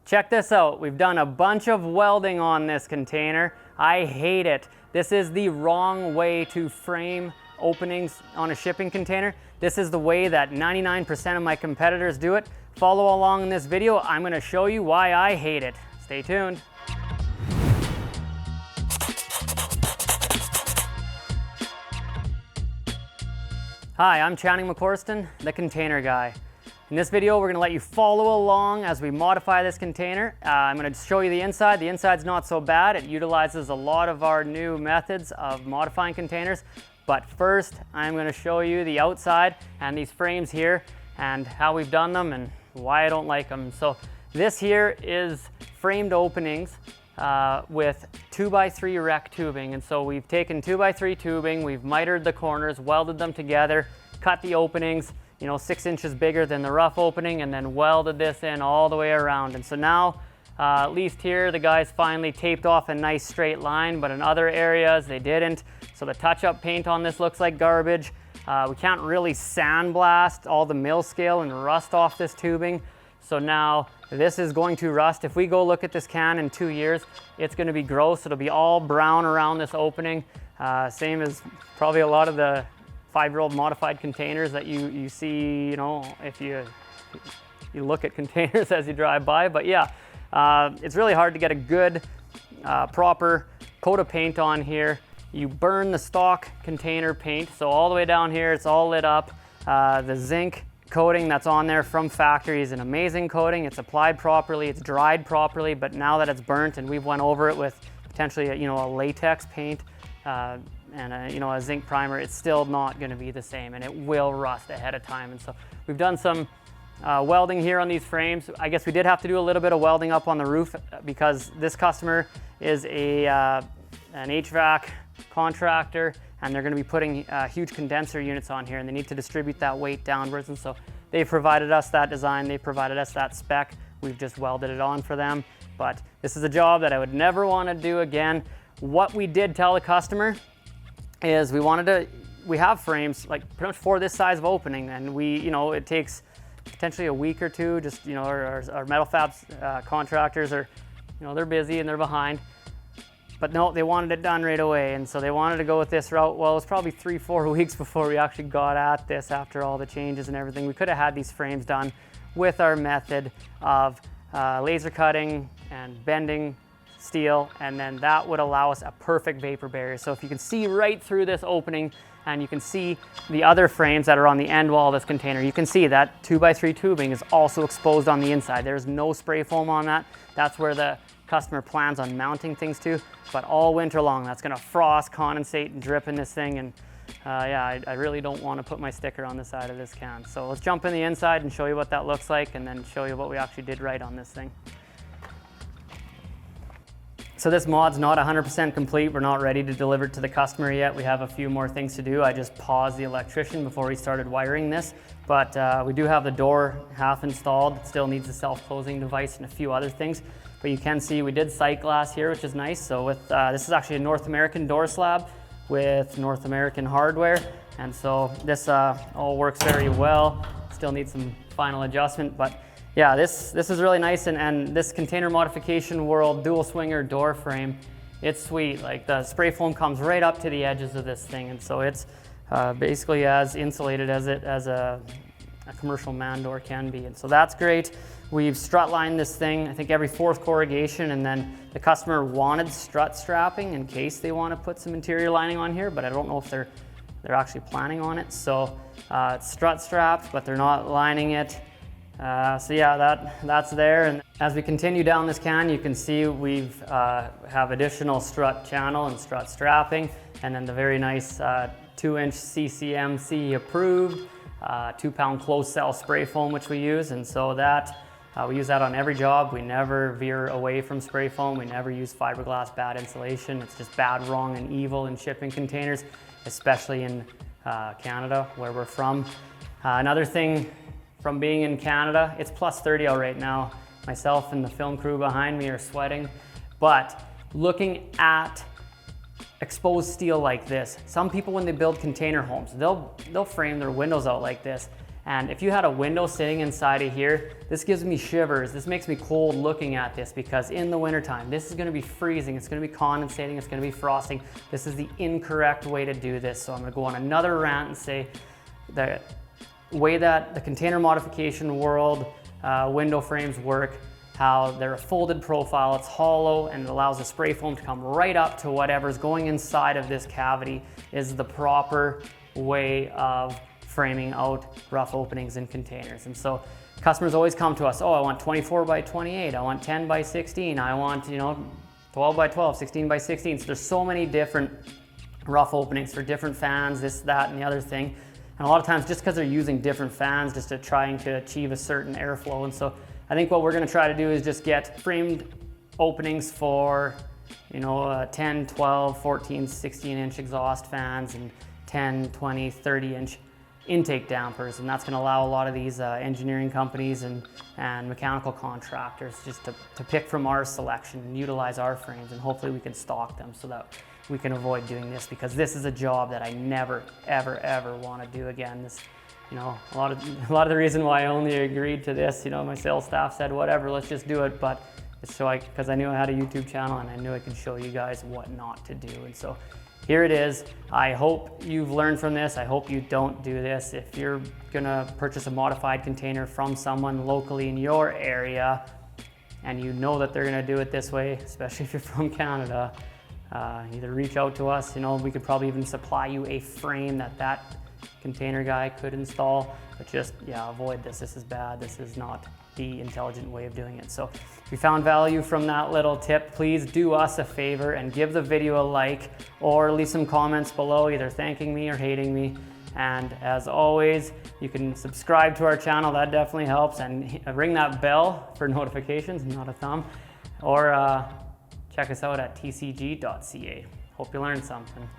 Check this out. We've done a bunch of welding on this container. I hate it. This is the wrong way to frame openings on a shipping container. This is the way that 99% of my competitors do it. Follow along in this video. I'm going to show you why I hate it. Stay tuned. Hi, I'm �𝐚𝐭𝐜, the container guy. In this video, we're going to let you follow along as we modify this container. I'm going to show you the inside. The inside's not so bad. It utilizes a lot of our new methods of modifying containers. But first, I'm going to show you the outside and these frames here and how we've done them and why I don't like them. So this here is framed openings with 2x3 rec tubing. And so we've taken 2x3 tubing, we've mitered the corners, welded them together, cut the openings, 6 inches bigger than the rough opening, and then welded this in all the way around. And so now, at least here, the guys finally taped off a nice straight line, but in other areas they didn't. So the touch-up paint on this looks like garbage. We can't really sandblast all the mill scale and rust off this tubing. So now this is going to rust. If we go look at this can in 2 years, it's going to be gross. It'll be all brown around this opening. Same as probably a lot of the 5-year-old modified containers that you see, if you look at containers as you drive by. But yeah, it's really hard to get a good, proper coat of paint on here. You burn the stock container paint, so all the way down here, it's all lit up. The zinc coating that's on there from factory is an amazing coating. It's applied properly, it's dried properly, but now that it's burnt and we've went over it with potentially a latex paint, and a zinc primer, it's still not going to be the same, and it will rust ahead of time. And so we've done some welding here on these frames. I guess we did have to do a little bit of welding up on the roof because this customer is an HVAC contractor, and they're going to be putting huge condenser units on here, and they need to distribute that weight downwards. And so they provided us that design, they provided us that spec. We've just welded it on for them. But this is a job that I would never want to do again. What we did tell the customer is we have frames like pretty much for this size of opening, and it takes potentially a week or two. Just our metal fabs contractors are, they're busy and they're behind. But no, they wanted it done right away, and so they wanted to go with this route. Well, it was probably 3-4 weeks before we actually got at this after all the changes and everything. We could have had these frames done with our method of laser cutting and bending steel, and then that would allow us a perfect vapor barrier. So if you can see right through this opening, and you can see the other frames that are on the end wall of this container, you can see that 2x3 tubing is also exposed on the inside. There's no spray foam on that. That's where the customer plans on mounting things to, but all winter long that's going to frost, condensate, and drip in this thing. And I really don't want to put my sticker on the side of this can. So let's jump in the inside and show you what that looks like, and then show you what we actually did right on this thing. So this mod's not 100% complete. We're not ready to deliver it to the customer yet. We have a few more things to do. I just paused the electrician before we started wiring this, but we do have the door half installed. It still needs a self-closing device and a few other things. But you can see we did sight glass here, which is nice. So with this is actually a North American door slab with North American hardware, and so this all works very well. Still needs some final adjustment, but yeah, this is really nice. And this container modification world dual swinger door frame, it's sweet. Like the spray foam comes right up to the edges of this thing, and so it's basically as insulated as a commercial man door can be, and so that's great. We've strut lined this thing, I think every 4th corrugation, and then the customer wanted strut strapping in case they want to put some interior lining on here, but I don't know if they're actually planning on it. So it's strut strapped, but they're not lining it. So yeah, that's there. And as we continue down this can, you can see we've have additional strut channel and strut strapping, and then the very nice 2-inch �𝐚𝐭𝐜 approved 2-pound closed cell spray foam, which we use. And so that we use that on every job. We never veer away from spray foam. We never use fiberglass bad insulation. It's just bad, wrong, and evil in shipping containers, especially in Canada, where we're from. Another thing from being in Canada, it's plus 30 out right now. Myself and the film crew behind me are sweating, but looking at exposed steel like this, some people when they build container homes, they'll frame their windows out like this, And if you had a window sitting inside of here, this gives me shivers. This makes me cold looking at this, because in the wintertime, this is gonna be freezing, it's gonna be condensating, it's gonna be frosting. This is the incorrect way to do this. So I'm gonna go on another rant and say the way that the container modification world window frames work, how they're a folded profile, it's hollow, and it allows the spray foam to come right up to whatever's going inside of this cavity, is the proper way of framing out rough openings in containers. And so customers always come to us, oh, I want 24 by 28, I want 10 by 16, I want, 12 by 12, 16 by 16. So there's so many different rough openings for different fans, this, that, and the other thing. And a lot of times just because they're using different fans just to trying to achieve a certain airflow. And so I think what we're gonna try to do is just get framed openings for, 10, 12, 14, 16-inch exhaust fans and 10, 20, 30-inch intake dampers. And that's gonna allow a lot of these engineering companies and mechanical contractors just to pick from our selection and utilize our frames, and hopefully we can stock them so that we can avoid doing this, because this is a job that I never, ever, ever wanna do again. This, a lot of the reason why I only agreed to this, my sales staff said, whatever, let's just do it. But it's so because I knew I had a YouTube channel and I knew I could show you guys what not to do. And so here it is. I hope you've learned from this. I hope you don't do this. If you're gonna purchase a modified container from someone locally in your area, and you know that they're gonna do it this way, especially if you're from Canada, either reach out to us. We could probably even supply you a frame that container guy could install, but just, avoid this. This is bad. This is not the intelligent way of doing it. So if you found value from that little tip, please do us a favor and give the video a like, or leave some comments below, either thanking me or hating me. And as always, you can subscribe to our channel. That definitely helps. And ring that bell for notifications, not a thumb. Or check us out at tcg.ca. Hope you learned something.